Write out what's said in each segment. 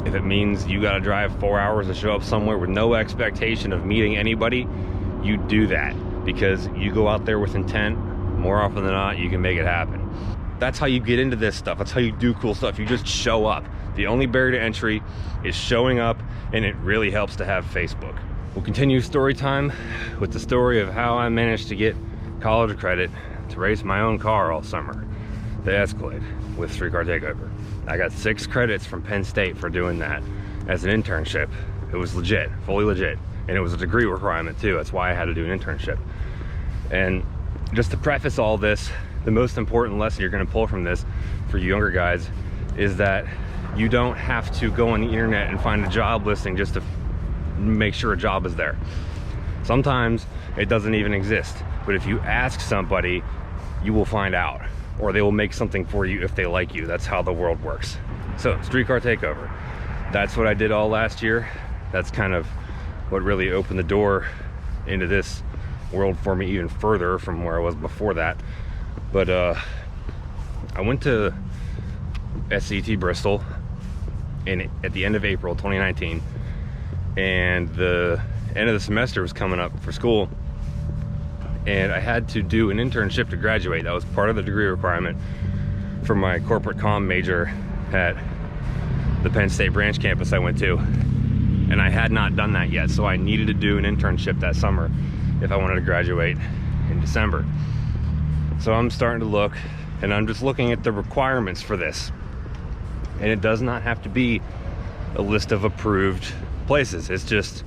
If it means you gotta drive 4 hours to show up somewhere with no expectation of meeting anybody, you do that, because you go out there with intent. More often than not, you can make it happen. That's how you get into this stuff. That's how you do cool stuff. You just show up. The only barrier to entry is showing up, and it really helps to have Facebook. We'll continue story time with the story of how I managed to get college credit to race my own car all summer, the Escalade, with Streetcar Takeover. I got 6 credits from Penn State for doing that as an internship. It was legit, fully legit. And it was a degree requirement too. That's why I had to do an internship. And just to preface all this, the most important lesson you're gonna pull from this for you younger guys is that you don't have to go on the internet and find a job listing just to make sure a job is there. Sometimes it doesn't even exist. But if you ask somebody, you will find out, or they will make something for you if they like you. That's how the world works. So, Streetcar Takeover. That's what I did all last year. That's kind of what really opened the door into this world for me even further from where I was before that. But I went to SCT Bristol at the end of April 2019, and the end of the semester was coming up for school, and I had to do an internship to graduate. That was part of the degree requirement for my corporate comm major at the Penn State branch campus I went to. And I had not done that yet, so I needed to do an internship that summer if I wanted to graduate in December. So I'm starting to look, and I'm just looking at the requirements for this. And it does not have to be a list of approved places. It's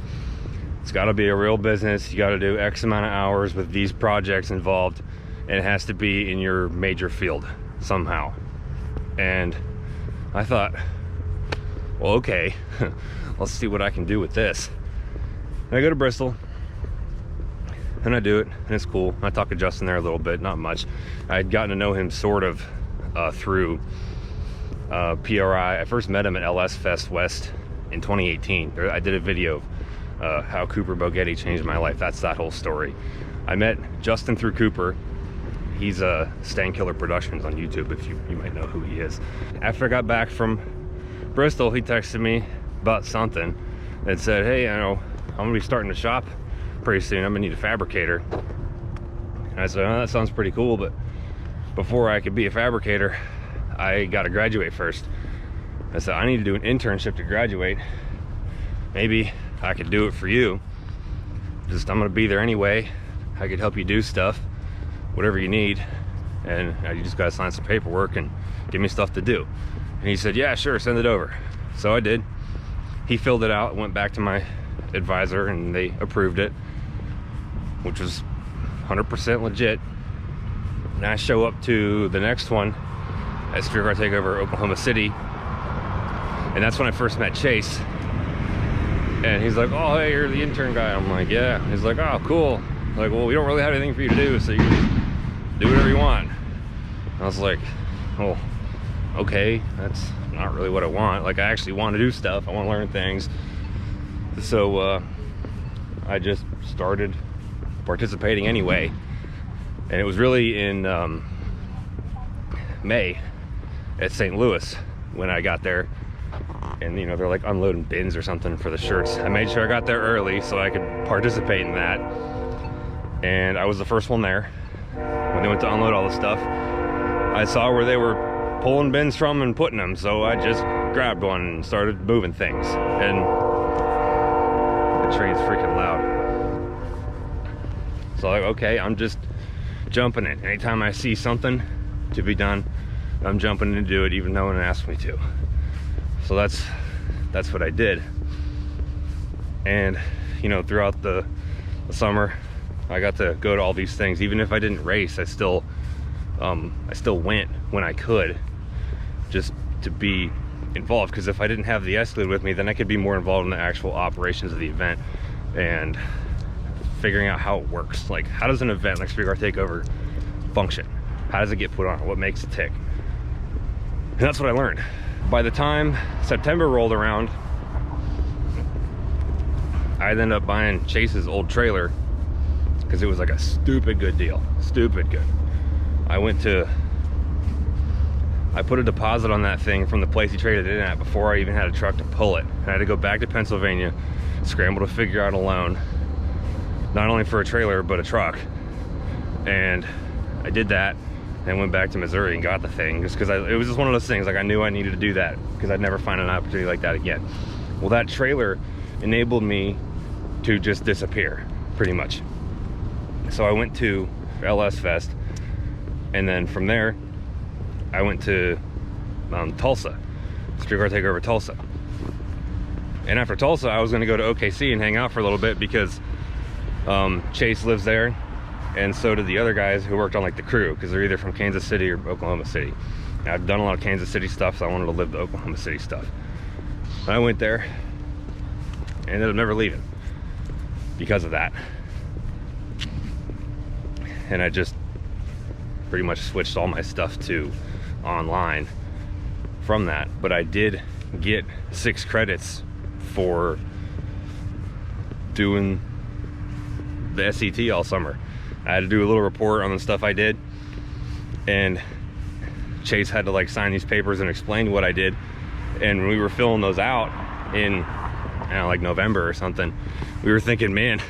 got to be a real business. You got to do X amount of hours with these projects involved, and it has to be in your major field somehow. And I thought, well, okay, let's see what I can do with this. And I go to Bristol, and I do it, and it's cool. I talk to Justin there a little bit, not much. I had gotten to know him sort of through PRI. I first met him at LS Fest West in 2018. I did a video of how Cooper Bogetti changed my life. That's that whole story. I met Justin through Cooper. He's Stand Killer Productions on YouTube, if you might know who he is. After I got back from Bristol, he texted me about something and said, hey, I'm gonna be starting to shop pretty soon. I'm gonna need a fabricator. And I said, oh, that sounds pretty cool, but before I could be a fabricator, I gotta graduate first. I said, I need to do an internship to graduate. Maybe I could do it for you. I'm gonna be there anyway. I could help you do stuff, whatever you need, and you just gotta sign some paperwork and give me stuff to do. And he said, yeah, sure, send it over. So I did. He filled it out, went back to my advisor, and they approved it, which was 100% legit. And I show up to the next one at Streetcar Takeover Oklahoma City, and that's when I first met Chase. And he's like, oh, hey, you're the intern guy. I'm like, yeah. He's like, oh, cool. I'm like, well, we don't really have anything for you to do, so you can just do whatever you want. And I was like, oh, okay, that's not really what I want. Like, I actually want to do stuff. I want to learn things. So I just started participating anyway. And it was really in May at St. Louis when I got there. And they're like unloading bins or something for the shirts. I made sure I got there early so I could participate in that. And I was the first one there. When they went to unload all the stuff, I saw where they were pulling bins from and putting them, so I just grabbed one and started moving things. And the train's freaking loud. So like, okay, I'm just jumping in. Anytime I see something to be done, I'm jumping in to do it, even though no one asked me to. So that's what I did. And throughout the summer, I got to go to all these things. Even if I didn't race, I still went when I could, just to be involved. Because if I didn't have the Escalade with me, then I could be more involved in the actual operations of the event and figuring out how it works. Like, how does an event like Streetcar Takeover function? How does it get put on? What makes it tick? And that's what I learned. By the time September rolled around, I ended up buying Chase's old trailer because it was like a stupid good deal. Stupid good. I went to I put a deposit on that thing from the place he traded it in at before I even had a truck to pull it. I had to go back to Pennsylvania, scramble to figure out a loan, not only for a trailer, but a truck. And I did that and went back to Missouri and got the thing just because it was just one of those things, like I knew I needed to do that because I'd never find an opportunity like that again. Well, that trailer enabled me to just disappear, pretty much. So I went to LS Fest, and then from there, I went to Tulsa, Streetcar Takeover Tulsa. And after Tulsa, I was gonna go to OKC and hang out for a little bit because Chase lives there, and so did the other guys who worked on like the crew, because they're either from Kansas City or Oklahoma City. And I've done a lot of Kansas City stuff, so I wanted to live the Oklahoma City stuff. And I went there, and ended up never leaving because of that. And I just pretty much switched all my stuff to online from that. But I did get 6 credits for doing the SET all summer. I had to do a little report on the stuff I did, and Chase had to like sign these papers and explain what I did. And when we were filling those out in, I don't know, like November or something, we were thinking, man,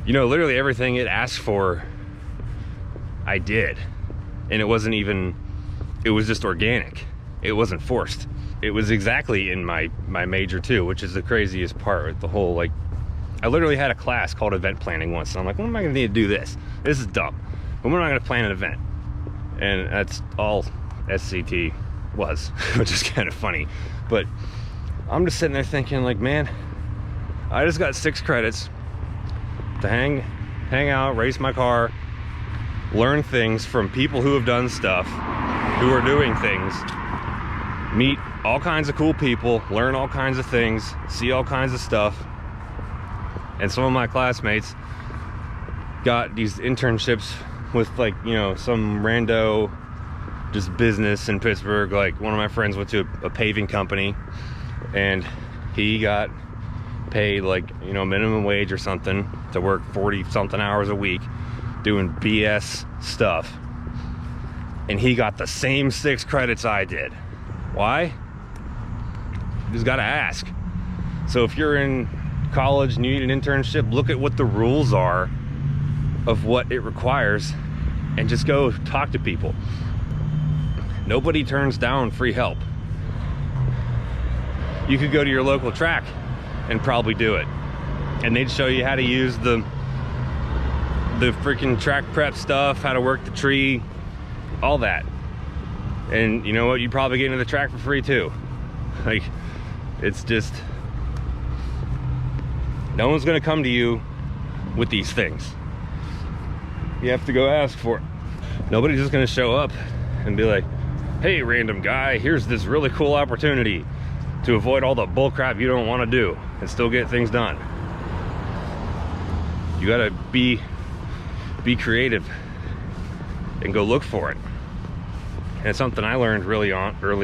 you know, literally everything it asked for I did. And it wasn't even, it was just organic. It wasn't forced. It was exactly in my major too, which is the craziest part. The whole, like, I literally had a class called event planning once, and I'm like, when am I gonna need to do this? This is dumb. When am I gonna plan an event? And that's all SCT was, which is kind of funny. But I'm just sitting there thinking, like, man, I just got 6 credits to hang out, race my car, learn things from people who have done stuff, who are doing things, meet all kinds of cool people, learn all kinds of things, see all kinds of stuff. And some of my classmates got these internships with, like, you know, some rando just business in Pittsburgh. Like, one of my friends went to a paving company, and he got paid, like, you know, minimum wage or something to work 40 something hours a week doing BS stuff, and he got the same 6 credits I did. Why? You just gotta ask. So if you're in college and you need an internship, look at what the rules are of what it requires and just go talk to people. Nobody turns down free help. You could go to your local track and probably do it, and they'd show you how to use the freaking track prep stuff, how to work the tree, all that. And you know what, you'd probably get into the track for free too. Like, it's just, no one's gonna come to you with these things. You have to go ask for it. Nobody's just gonna show up and be like, hey, random guy, here's this really cool opportunity to avoid all the bull crap you don't want to do and still get things done. You gotta be creative and go look for it. And it's something I learned early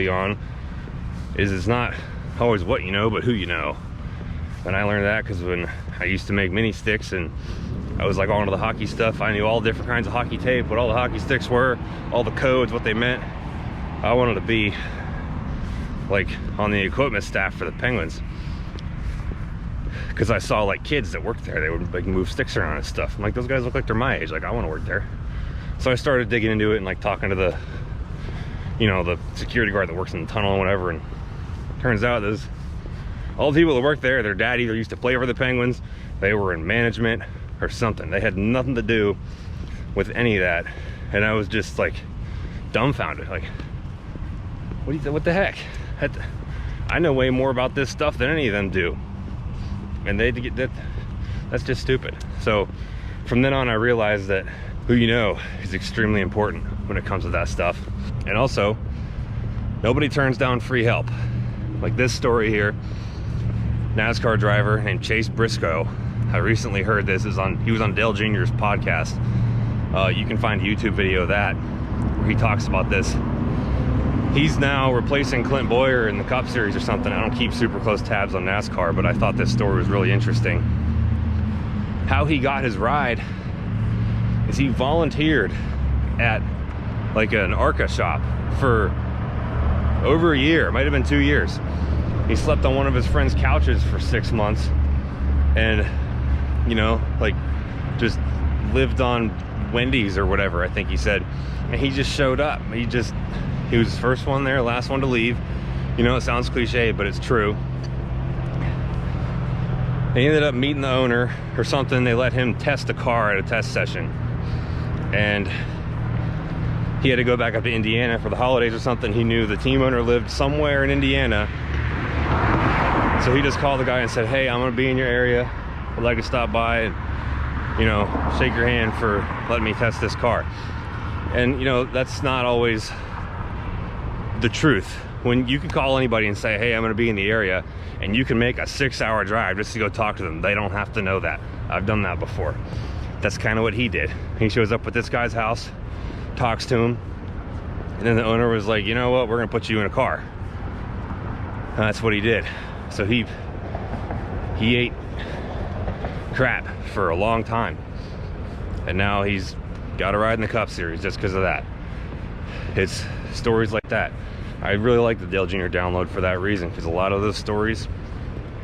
on is it's not always what you know, but who you know. And I learned that because when I used to make mini sticks and I was like all into the hockey stuff, I knew all different kinds of hockey tape, what all the hockey sticks were, all the codes, what they meant. I wanted to be like on the equipment staff for the Penguins, because I saw like kids that worked there. They would like move sticks around and stuff. I'm like, those guys look like they're my age. Like, I want to work there. So I started digging into it and like talking to the, you know, the security guard that works in the tunnel and whatever. And turns out there's all the people that work there, their dad either used to play for the Penguins, they were in management or something. They had nothing to do with any of that. And I was just like dumbfounded. Like, what the heck? I know way more about this stuff than any of them do. And they get that, that's just stupid. So from then on, I realized that who you know is extremely important when it comes to that stuff. And also, nobody turns down free help. Like this story here, NASCAR driver named Chase Briscoe. I recently heard this, he was on Dale Jr.'s podcast. You can find a YouTube video of that where he talks about this. He's now replacing Clint Boyer in the Cup Series or something. I don't keep super close tabs on NASCAR, but I thought this story was really interesting. How he got his ride is he volunteered at like an ARCA shop for over a year, it might have been 2 years. He slept on one of his friend's couches for 6 months, and you know, like, just lived on Wendy's or whatever, I think he said. And he just showed up. He was the first one there, last one to leave. You know, it sounds cliche, but it's true. He ended up meeting the owner or something. They let him test a car at a test session, and he had to go back up to Indiana for the holidays or something. He knew the team owner lived somewhere in Indiana, so he just called the guy and said, hey, I'm gonna be in your area, I'd like to stop by and, you know, shake your hand for letting me test this car. And you know, that's not always the truth. When you can call anybody and say, hey, I'm gonna be in the area, and you can make a 6-hour drive just to go talk to them. They don't have to know that. I've done that before. That's kind of what he did. He shows up at this guy's house, talks to him, and then the owner was like, you know what, we're gonna put you in a car. And that's what he did. So he ate crap for a long time, and now he's got a ride in the Cup Series just because of that. It's stories like that. I really like the Dale Jr. download for that reason, because a lot of those stories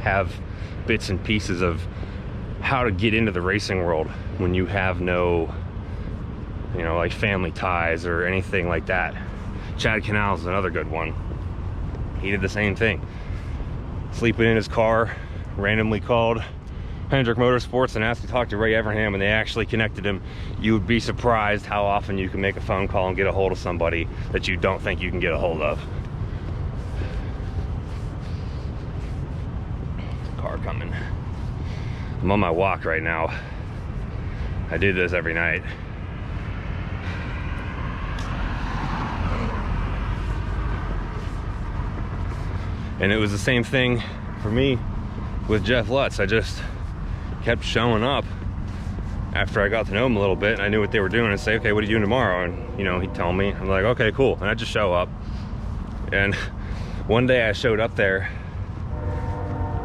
have bits and pieces of how to get into the racing world when you have no, you know, like family ties or anything like that. Chad Canals is another good one. He did the same thing. Sleeping in his car, randomly called Hendrick Motorsports and asked to talk to Ray Evernham, and they actually connected him. You would be surprised how often you can make a phone call and get a hold of somebody that you don't think you can get a hold of. Car coming. I'm on my walk right now. I do this every night. And it was the same thing for me with Jeff Lutz. I just kept showing up after I got to know him a little bit, and I knew what they were doing, and say, okay, what are you doing tomorrow? And you know, he'd tell me. I'm like, okay, cool. And I just show up. And one day I showed up there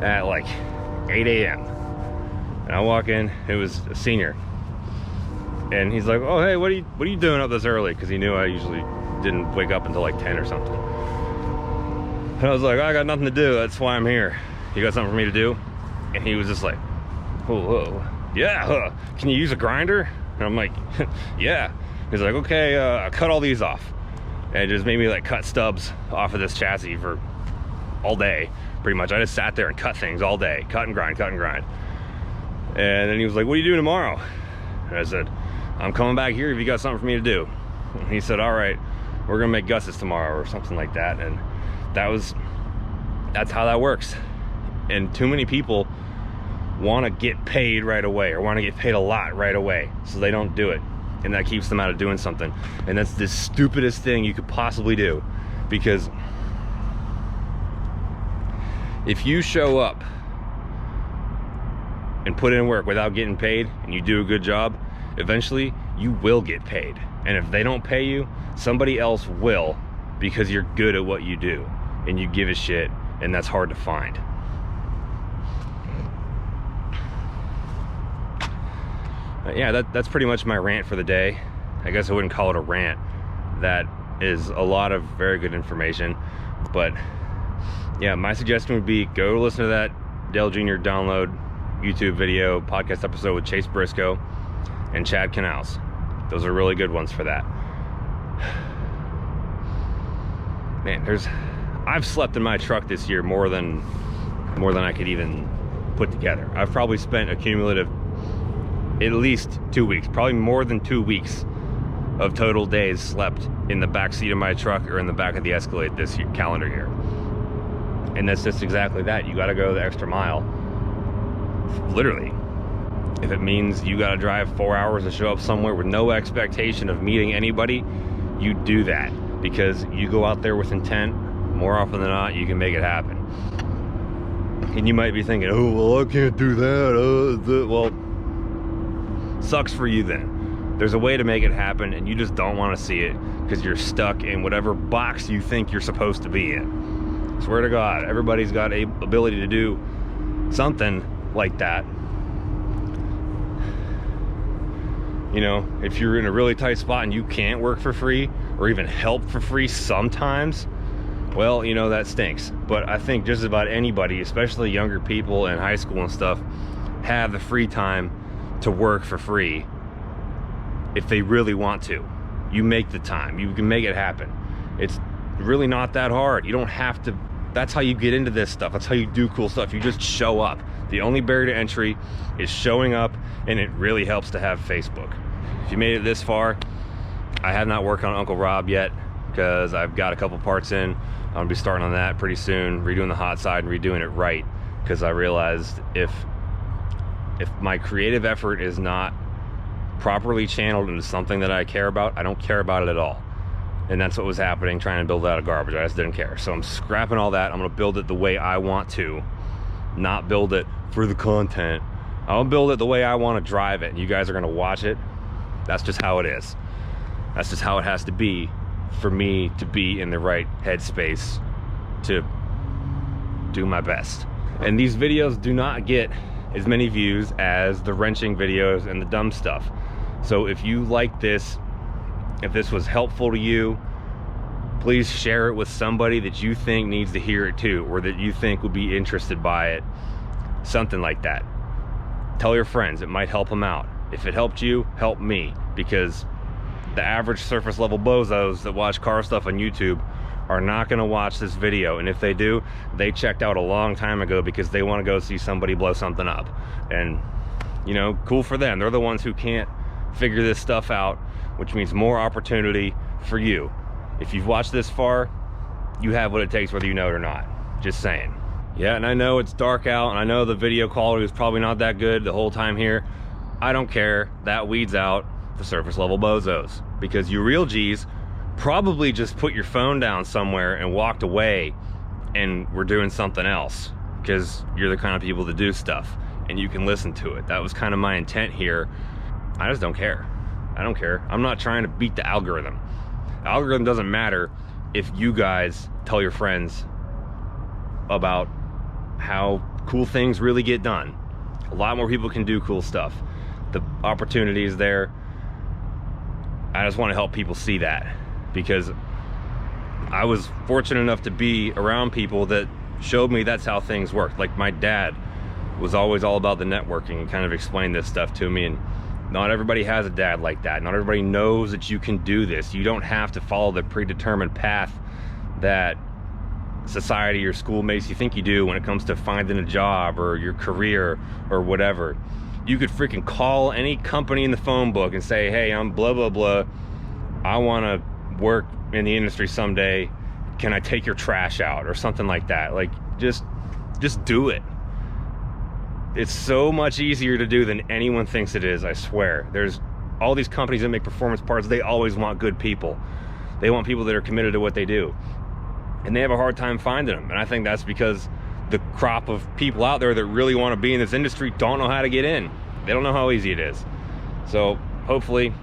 at like 8 a.m. and I walk in, it was a senior, and he's like, oh, hey, what are you doing up this early? Because he knew I usually didn't wake up until like 10 or something. And I was like, I got nothing to do, that's why I'm here. You got something for me to do? And he was just like, whoa, yeah, can you use a grinder? And I'm like, yeah. He's like, okay, cut all these off. And it just made me like cut stubs off of this chassis for all day, pretty much. I just sat there and cut things all day, cut and grind, cut and grind. And then he was like, what are you doing tomorrow? And I said, I'm coming back here if you got something for me to do. And he said, all right, we're gonna make gussets tomorrow or something like that. And that's how that works. And too many people want to get paid right away, or want to get paid a lot right away, so they don't do it, and that keeps them out of doing something. And that's the stupidest thing you could possibly do, because if you show up and put in work without getting paid, and you do a good job, eventually you will get paid. And if they don't pay you, somebody else will, because you're good at what you do and you give a shit, and that's hard to find. Yeah, that's pretty much my rant for the day. I guess I wouldn't call it a rant. That is a lot of very good information. But yeah, my suggestion would be go listen to that Dale Jr. download YouTube video podcast episode with Chase Briscoe and Chad Canals. Those are really good ones for that. Man, I've slept in my truck this year more than I could even put together. I've probably spent a cumulative at least 2 weeks, probably more than 2 weeks of total days slept in the back seat of my truck or in the back of the Escalade this year, calendar year. And that's just exactly that. You got to go the extra mile, literally. If it means you got to drive 4 hours to show up somewhere with no expectation of meeting anybody, you do that, because you go out there with intent. More often than not, you can make it happen. And you might be thinking, oh, well, I can't do that. Well, sucks for you then. There's a way to make it happen, and you just don't want to see it because you're stuck in whatever box you think you're supposed to be in. Swear to God, everybody's got a ability to do something like that. You know, if you're in a really tight spot and you can't work for free or even help for free sometimes, Well, you know, that stinks. But I think just about anybody, especially younger people in high school and stuff, have the free time to work for free if they really want to. You make the time, you can make it happen. It's really not that hard. You don't have to. That's how you get into this stuff. That's how you do cool stuff. You just show up. The only barrier to entry is showing up, and it really helps to have Facebook. If you made it this far, I have not worked on Uncle Rob yet because I've got a couple parts in. I'm gonna be starting on that pretty soon, redoing the hot side and redoing it right, because I realized if my creative effort is not properly channeled into something that I care about, I don't care about it at all. And that's what was happening, trying to build it out of garbage. I just didn't care. So I'm scrapping all that. I'm gonna build it the way I want to, not build it for the content. I'll build it the way I want to drive it. You guys are gonna watch it. That's just how it is. That's just how it has to be for me to be in the right headspace to do my best. And these videos do not get as many views as the wrenching videos and the dumb stuff. So if you like this, if this was helpful to you, please share it with somebody that you think needs to hear it too, or that you think would be interested by it. Something like that. Tell your friends, it might help them out. If it helped you, help me, because the average surface level bozos that watch car stuff on YouTube are not going to watch this video, and if they do, they checked out a long time ago because they want to go see somebody blow something up. And you know, cool for them. They're the ones who can't figure this stuff out, which means more opportunity for you. If you've watched this far, you have what it takes whether you know it or not. Just saying. Yeah, and I know it's dark out, and I know the video quality was probably not that good the whole time here. I don't care. That weeds out the surface level bozos, because you real G's probably just put your phone down somewhere and walked away and we're doing something else, because you're the kind of people that do stuff and you can listen to it. That was kind of my intent here. I just don't care. I don't care. I'm not trying to beat the algorithm. The algorithm doesn't matter if you guys tell your friends about how cool things really get done. A lot more people can do cool stuff. The opportunity is there. I just want to help people see that, because I was fortunate enough to be around people that showed me that's how things work. Like my dad was always all about the networking and kind of explained this stuff to me, and not everybody has a dad like that. Not everybody knows that you can do this. You don't have to follow the predetermined path that society or school makes you think you do when it comes to finding a job or your career or whatever. You could freaking call any company in the phone book and say, hey, I'm blah, blah, blah. I want to work in the industry someday. Can I take your trash out or something like that? Like, just do it. It's so much easier to do than anyone thinks it is, I swear. There's all these companies that make performance parts. They always want good people. They want people that are committed to what they do. And they have a hard time finding them. And I think that's because the crop of people out there that really want to be in this industry don't know how to get in. They don't know how easy it is. So hopefully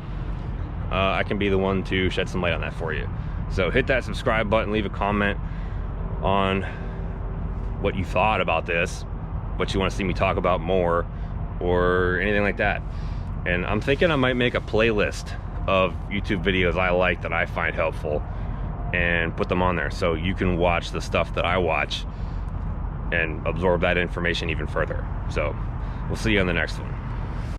I can be the one to shed some light on that for you. So hit that subscribe button, leave a comment on what you thought about this, what you want to see me talk about more, or anything like that. And I'm thinking I might make a playlist of YouTube videos I like that I find helpful and put them on there so you can watch the stuff that I watch and absorb that information even further. So we'll see you on the next one.